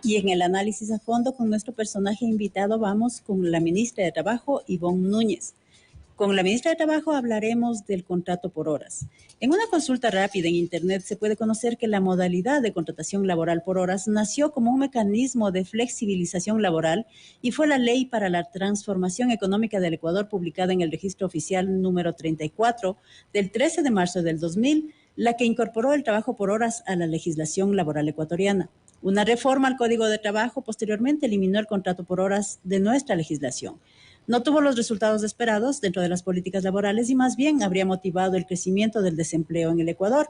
Y en el análisis a fondo con nuestro personaje invitado vamos con la ministra de Trabajo, Ivonne Núñez. Con la ministra de Trabajo hablaremos del contrato por horas. En una consulta rápida en Internet se puede conocer que la modalidad de contratación laboral por horas nació como un mecanismo de flexibilización laboral y fue la Ley para la Transformación Económica del Ecuador, publicada en el Registro Oficial número 34 del 13 de marzo del 2000, la que incorporó el trabajo por horas a la legislación laboral ecuatoriana. Una reforma al Código de Trabajo posteriormente eliminó el contrato por horas de nuestra legislación. No tuvo los resultados esperados dentro de las políticas laborales y más bien habría motivado el crecimiento del desempleo en el Ecuador.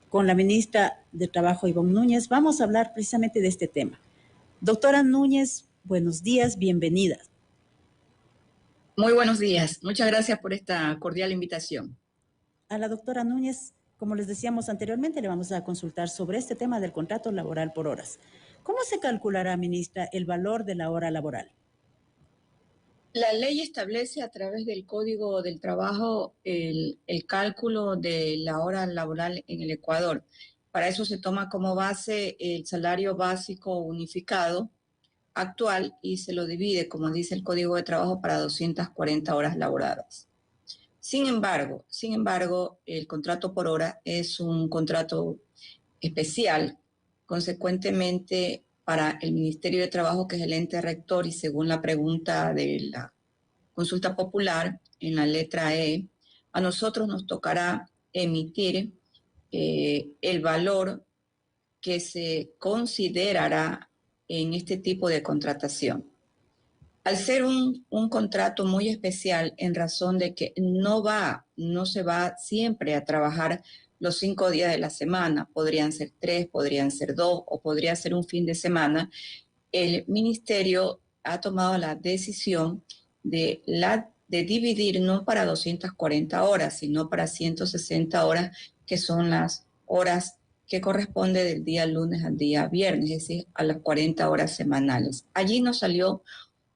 Con la ministra de Trabajo, Ivonne Núñez, vamos a hablar precisamente de este tema. Doctora Núñez, buenos días, bienvenida. Muy buenos días. Muchas gracias por esta cordial invitación. A la doctora Núñez, como les decíamos anteriormente, le vamos a consultar sobre este tema del contrato laboral por horas. ¿Cómo se calculará, ministra, el valor de la hora laboral? La ley establece a través del Código del Trabajo el cálculo de la hora laboral en el Ecuador. Para eso se toma como base el salario básico unificado actual y se lo divide, como dice el Código de Trabajo, para 240 horas laboradas. Sin embargo, el contrato por hora es un contrato especial, consecuentemente para el Ministerio de Trabajo, que es el ente rector, y según la pregunta de la consulta popular en la letra E, a nosotros nos tocará emitir el valor que se considerará en este tipo de contratación. Al ser un contrato muy especial en razón de que no se va siempre a trabajar los 5 días de la semana, podrían ser 3, podrían ser 2 o podría ser un fin de semana, el ministerio ha tomado la decisión de dividir no para 240 horas, sino para 160 horas, que son las horas que corresponde del día lunes al día viernes, es decir, a las 40 horas semanales. Allí nos salió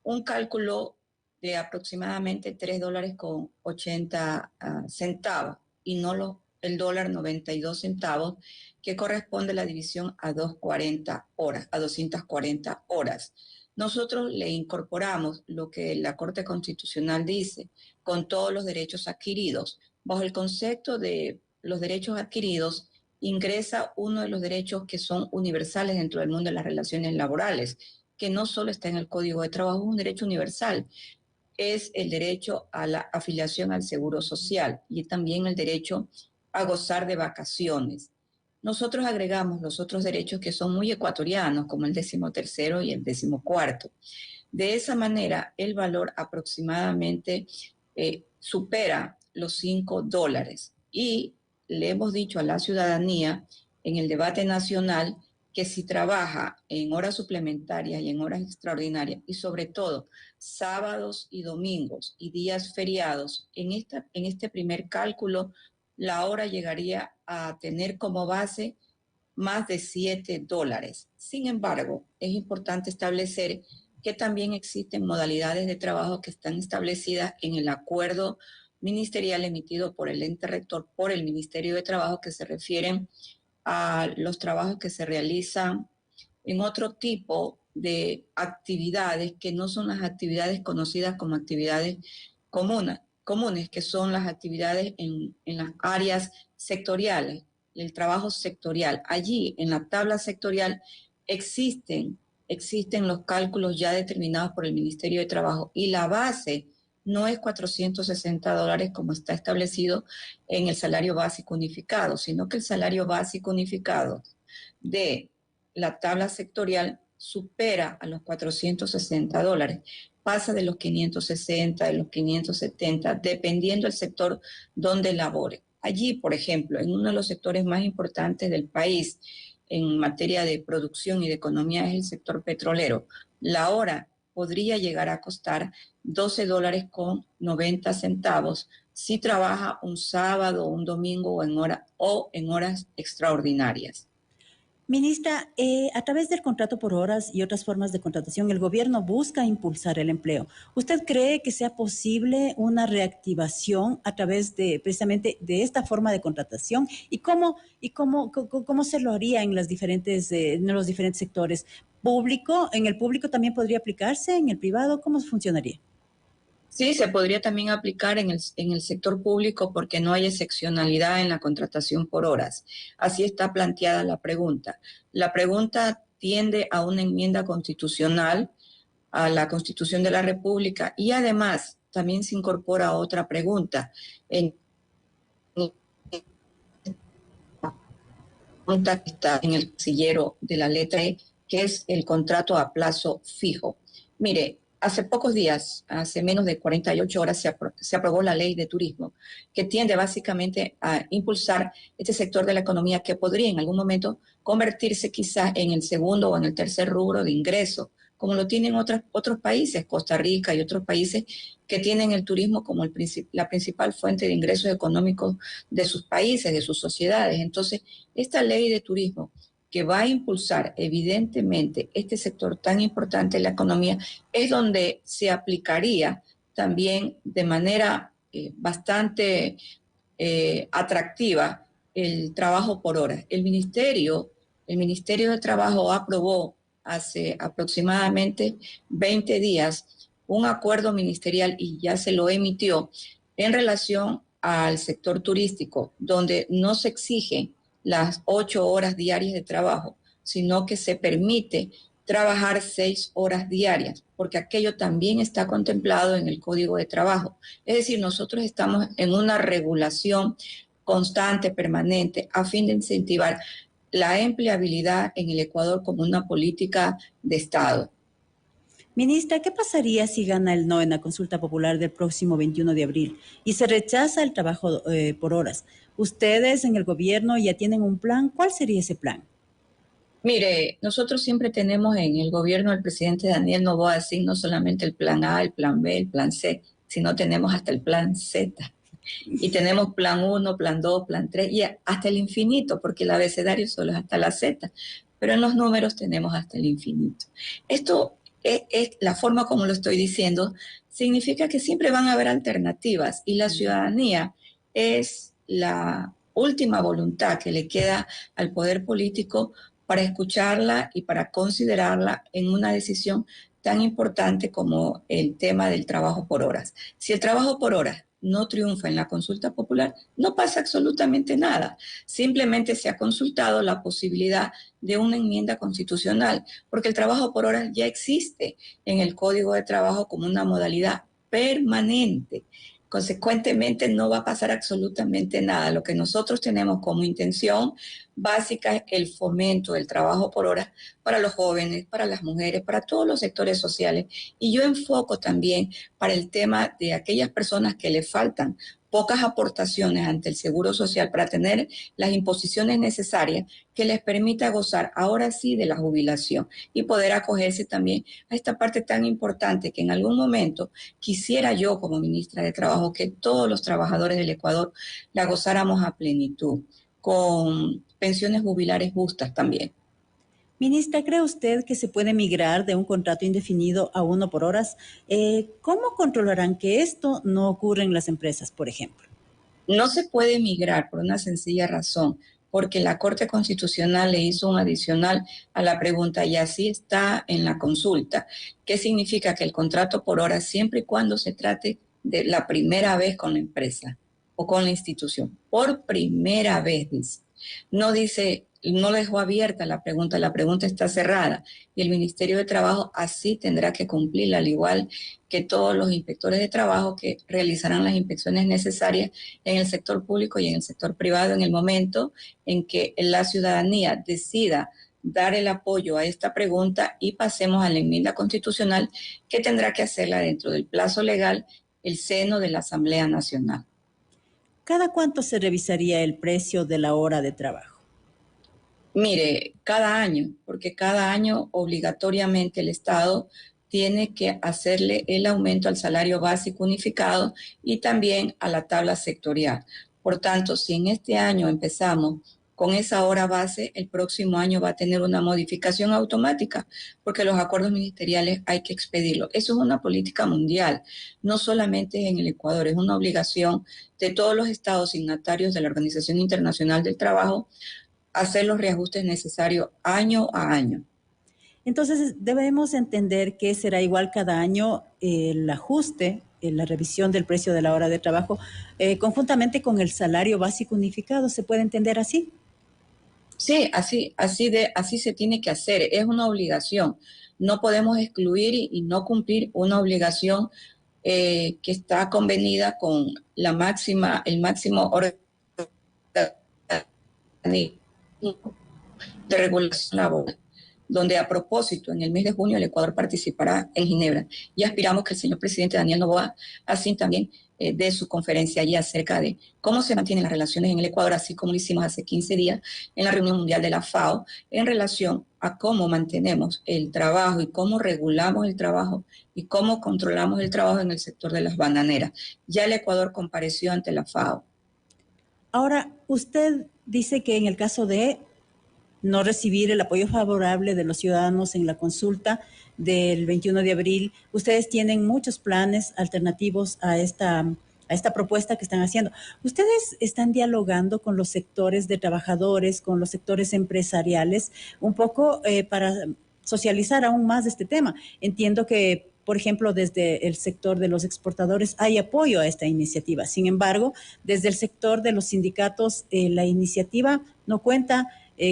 un cálculo de aproximadamente $3.80 y no el dólar 92 centavos, que corresponde a la división a 240 horas, a 240 horas. Nosotros le incorporamos lo que la Corte Constitucional dice, con todos los derechos adquiridos. Bajo el concepto de los derechos adquiridos, ingresa uno de los derechos que son universales dentro del mundo de las relaciones laborales, que no solo está en el Código de Trabajo, es un derecho universal. Es el derecho a la afiliación al Seguro Social y también el derecho a gozar de vacaciones. Nosotros agregamos los otros derechos que son muy ecuatorianos, como el 13º y el 14º. De esa manera, el valor aproximadamente supera los $5. Y le hemos dicho a la ciudadanía en el debate nacional que si trabaja en horas suplementarias y en horas extraordinarias, y sobre todo sábados y domingos y días feriados, en este primer cálculo, la hora llegaría a tener como base más de $7. Sin embargo, es importante establecer que también existen modalidades de trabajo que están establecidas en el acuerdo ministerial emitido por el ente rector, por el Ministerio de Trabajo, que se refieren a los trabajos que se realizan en otro tipo de actividades que no son las actividades conocidas como actividades comunes, que son las actividades en las áreas sectoriales, el trabajo sectorial. Allí, en la tabla sectorial, existen los cálculos ya determinados por el Ministerio de Trabajo y la base no es $460 como está establecido en el salario básico unificado, sino que el salario básico unificado de la tabla sectorial supera a los $460, pasa de los 560, de los 570, dependiendo del sector donde labore. Allí, por ejemplo, en uno de los sectores más importantes del país en materia de producción y de economía es el sector petrolero. La hora podría llegar a costar $12.90 si trabaja un sábado, un domingo o en horas extraordinarias. Ministra, a través del contrato por horas y otras formas de contratación, el gobierno busca impulsar el empleo. ¿Usted cree que sea posible una reactivación a través de precisamente de esta forma de contratación? ¿Y cómo se lo haría en en los diferentes sectores? ¿Público? ¿En el público también podría aplicarse? ¿En el privado? ¿Cómo funcionaría? Sí, se podría también aplicar en el sector público porque no hay excepcionalidad en la contratación por horas. Así está planteada la pregunta. La pregunta tiende a una enmienda constitucional a la Constitución de la República y además también se incorpora otra pregunta en pregunta que está en el casillero de la letra E, que es el contrato a plazo fijo. Mire, hace pocos días, hace menos de 48 horas, se aprobó la ley de turismo, que tiende básicamente a impulsar este sector de la economía que podría en algún momento convertirse quizás en el segundo o en el tercer rubro de ingreso, como lo tienen otros países, Costa Rica y otros países que tienen el turismo como la principal fuente de ingresos económicos de sus países, de sus sociedades. Entonces, esta ley de turismo que va a impulsar evidentemente este sector tan importante en la economía es donde se aplicaría también de manera bastante atractiva el trabajo por hora. El Ministerio de Trabajo aprobó hace aproximadamente 20 días un acuerdo ministerial y ya se lo emitió en relación al sector turístico, donde no se exige las 8 horas diarias de trabajo, sino que se permite trabajar 6 horas diarias, porque aquello también está contemplado en el Código de Trabajo. Es decir, nosotros estamos en una regulación constante, permanente, a fin de incentivar la empleabilidad en el Ecuador como una política de Estado. Ministra, ¿qué pasaría si gana el no en la consulta popular del próximo 21 de abril y se rechaza el trabajo por horas? Ustedes en el gobierno ya tienen un plan. ¿Cuál sería ese plan? Mire, nosotros siempre tenemos en el gobierno del presidente Daniel Noboa así no solamente el plan A, el plan B, el plan C, sino tenemos hasta el plan Z. Y tenemos plan 1, plan 2, plan 3 y hasta el infinito, porque el abecedario solo es hasta la Z, pero en los números tenemos hasta el infinito. Esto es la forma como lo estoy diciendo, significa que siempre van a haber alternativas y la ciudadanía es la última voluntad que le queda al poder político para escucharla y para considerarla en una decisión tan importante como el tema del trabajo por horas. Si el trabajo por horas no triunfa en la consulta popular, no pasa absolutamente nada. Simplemente se ha consultado la posibilidad de una enmienda constitucional, porque el trabajo por horas ya existe en el Código de Trabajo como una modalidad permanente. Consecuentemente, no va a pasar absolutamente nada. Lo que nosotros tenemos como intención básica es el fomento del trabajo por horas para los jóvenes, para las mujeres, para todos los sectores sociales. Y yo enfoco también para el tema de aquellas personas que le faltan pocas aportaciones ante el Seguro Social para tener las imposiciones necesarias que les permita gozar ahora sí de la jubilación y poder acogerse también a esta parte tan importante que en algún momento quisiera yo como ministra de Trabajo que todos los trabajadores del Ecuador la gozáramos a plenitud, con pensiones jubilares justas también. Ministra, ¿cree usted que se puede migrar de un contrato indefinido a uno por horas? ¿Cómo controlarán que esto no ocurra en las empresas, por ejemplo? No se puede migrar por una sencilla razón, porque la Corte Constitucional le hizo un adicional a la pregunta y así está en la consulta. ¿Qué significa? Que el contrato por hora, siempre y cuando se trate de la primera vez con la empresa o con la institución, por primera vez, dice. No dice, no dejó abierta la pregunta está cerrada y el Ministerio de Trabajo así tendrá que cumplirla, al igual que todos los inspectores de trabajo que realizarán las inspecciones necesarias en el sector público y en el sector privado en el momento en que la ciudadanía decida dar el apoyo a esta pregunta y pasemos a la enmienda constitucional que tendrá que hacerla dentro del plazo legal el seno de la Asamblea Nacional. ¿Cada cuánto se revisaría el precio de la hora de trabajo? Mire, cada año, porque cada año obligatoriamente el Estado tiene que hacerle el aumento al salario básico unificado y también a la tabla sectorial. Por tanto, si en este año empezamos con esa hora base, el próximo año va a tener una modificación automática, porque los acuerdos ministeriales hay que expedirlos. Eso es una política mundial, no solamente en el Ecuador, es una obligación de todos los estados signatarios de la Organización Internacional del Trabajo hacer los reajustes necesarios año a año. Entonces, debemos entender que será igual cada año el ajuste, la revisión del precio de la hora de trabajo, conjuntamente con el salario básico unificado. ¿Se puede entender así? Sí, así se tiene que hacer, es una obligación. No podemos excluir y no cumplir una obligación que está convenida con el máximo organismo de regulación laboral, donde a propósito, en el mes de junio el Ecuador participará en Ginebra y aspiramos que el señor presidente Daniel Noboa así también dé su conferencia allí acerca de cómo se mantienen las relaciones en el Ecuador, así como lo hicimos hace 15 días en la reunión mundial de la FAO, en relación a cómo mantenemos el trabajo y cómo regulamos el trabajo y cómo controlamos el trabajo en el sector de las bananeras. Ya el Ecuador compareció ante la FAO. Ahora, usted dice que en el caso de no recibir el apoyo favorable de los ciudadanos en la consulta del 21 de abril, ustedes tienen muchos planes alternativos a esta propuesta que están haciendo. ¿Ustedes están dialogando con los sectores de trabajadores, con los sectores empresariales, un poco para socializar aún más este tema? Entiendo que, por ejemplo, desde el sector de los exportadores hay apoyo a esta iniciativa. Sin embargo, desde el sector de los sindicatos, la iniciativa no cuenta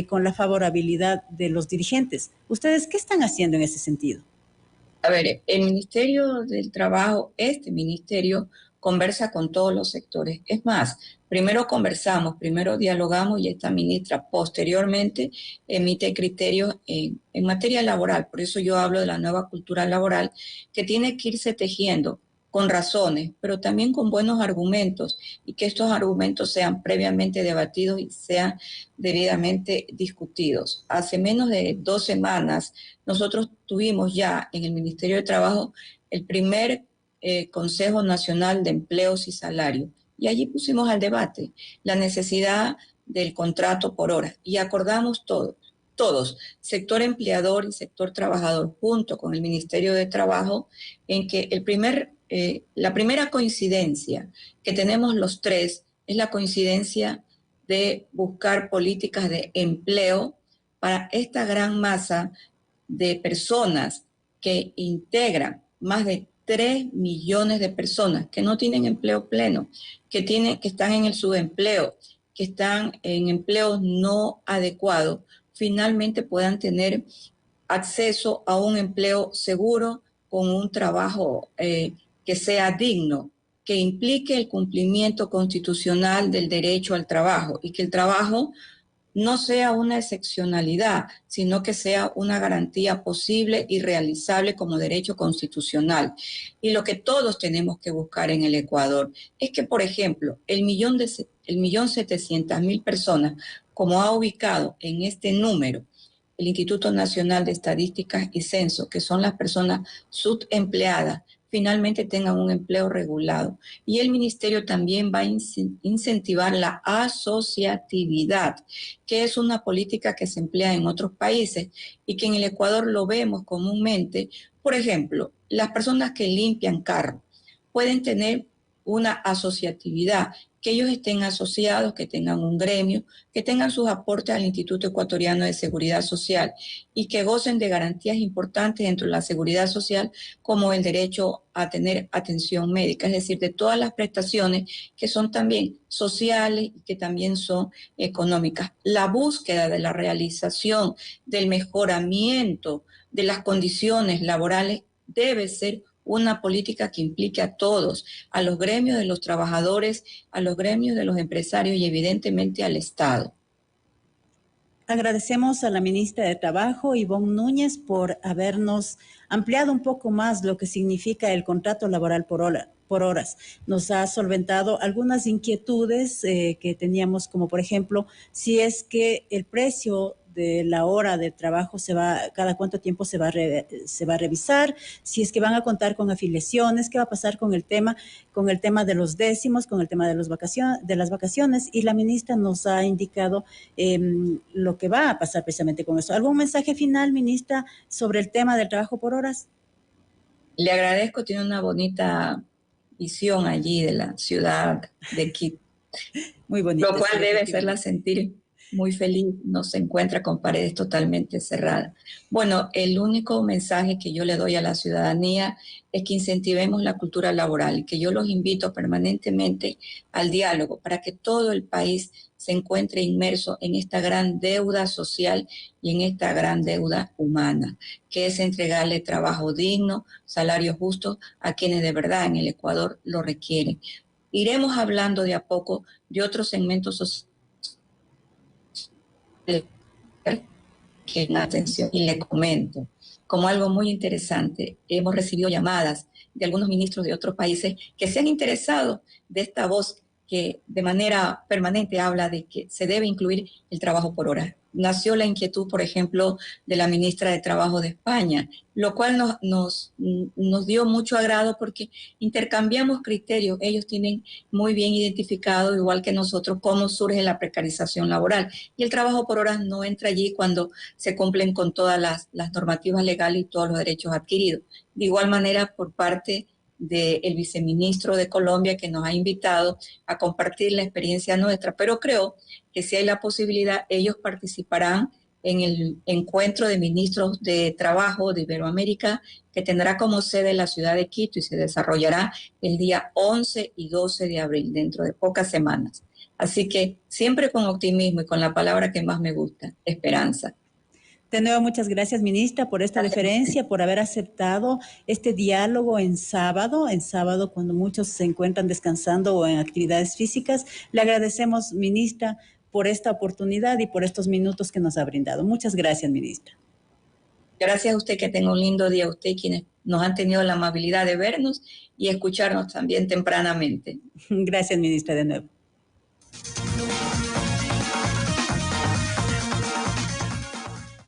con la favorabilidad de los dirigentes. ¿Ustedes qué están haciendo en ese sentido? A ver, el Ministerio del Trabajo, este ministerio, conversa con todos los sectores. Es más, primero conversamos, primero dialogamos y esta ministra posteriormente emite criterios en materia laboral. Por eso yo hablo de la nueva cultura laboral que tiene que irse tejiendo con razones, pero también con buenos argumentos y que estos argumentos sean previamente debatidos y sean debidamente discutidos. Hace menos de 2 semanas nosotros tuvimos ya en el Ministerio de Trabajo el primer Consejo Nacional de Empleos y Salarios y allí pusimos al debate la necesidad del contrato por hora y acordamos todos, sector empleador y sector trabajador, junto con el Ministerio de Trabajo, en que la primera coincidencia que tenemos los tres es la coincidencia de buscar políticas de empleo para esta gran masa de personas que integran más de 3 millones de personas que no tienen empleo pleno, que están en el subempleo, que están en empleos no adecuados, finalmente puedan tener acceso a un empleo seguro con un trabajo que sea digno, que implique el cumplimiento constitucional del derecho al trabajo y que el trabajo no sea una excepcionalidad, sino que sea una garantía posible y realizable como derecho constitucional. Y lo que todos tenemos que buscar en el Ecuador es que, por ejemplo, el 1.700.000 personas, como ha ubicado en este número el Instituto Nacional de Estadísticas y Censo, que son las personas subempleadas, finalmente tengan un empleo regulado. Y el ministerio también va a incentivar la asociatividad, que es una política que se emplea en otros países y que en el Ecuador lo vemos comúnmente. Por ejemplo, las personas que limpian carros pueden tener una asociatividad, que ellos estén asociados, que tengan un gremio, que tengan sus aportes al Instituto Ecuatoriano de Seguridad Social y que gocen de garantías importantes dentro de la seguridad social, como el derecho a tener atención médica, es decir, de todas las prestaciones que son también sociales y que también son económicas. La búsqueda de la realización, del mejoramiento de las condiciones laborales debe ser una política que implique a todos, a los gremios de los trabajadores, a los gremios de los empresarios y evidentemente al Estado. Agradecemos a la ministra de Trabajo, Ivonne Núñez, por habernos ampliado un poco más lo que significa el contrato laboral por horas. Nos ha solventado algunas inquietudes que teníamos, como por ejemplo, si es que el precio de la hora de trabajo cada cuánto tiempo se va a revisar, si es que van a contar con afiliaciones, qué va a pasar con el tema de los décimos, con el tema de las vacaciones, y la ministra nos ha indicado lo que va a pasar precisamente con eso. ¿Algún mensaje final, ministra, sobre el tema del trabajo por horas? Le agradezco, tiene una bonita visión allí de la ciudad de Quito, muy bonita, lo cual debe hacerla sentir muy feliz, no se encuentra con paredes totalmente cerradas. Bueno, el único mensaje que yo le doy a la ciudadanía es que incentivemos la cultura laboral y que yo los invito permanentemente al diálogo para que todo el país se encuentre inmerso en esta gran deuda social y en esta gran deuda humana, que es entregarle trabajo digno, salario justo a quienes de verdad en el Ecuador lo requieren. Iremos hablando de a poco de otros segmentos sociales que en atención y le comento, como algo muy interesante, hemos recibido llamadas de algunos ministros de otros países que se han interesado de esta voz que de manera permanente habla de que se debe incluir el trabajo por hora. Nació la inquietud, por ejemplo, de la ministra de Trabajo de España, lo cual nos dio mucho agrado porque intercambiamos criterios. Ellos tienen muy bien identificado, igual que nosotros, cómo surge la precarización laboral. Y el trabajo por horas no entra allí cuando se cumplen con todas las normativas legales y todos los derechos adquiridos. De igual manera, por parte del viceministro de Colombia, que nos ha invitado a compartir la experiencia nuestra, pero creo que si hay la posibilidad, ellos participarán en el encuentro de ministros de trabajo de Iberoamérica, que tendrá como sede la ciudad de Quito y se desarrollará el día 11 y 12 de abril, dentro de pocas semanas. Así que siempre con optimismo y con la palabra que más me gusta, esperanza. De nuevo, muchas gracias, ministra, por esta deferencia, por haber aceptado este diálogo en sábado cuando muchos se encuentran descansando o en actividades físicas. Le agradecemos, ministra, por esta oportunidad y por estos minutos que nos ha brindado. Muchas gracias, ministra. Gracias a usted, que tenga un lindo día, usted y quienes nos han tenido la amabilidad de vernos y escucharnos también tempranamente. Gracias, ministra, de nuevo.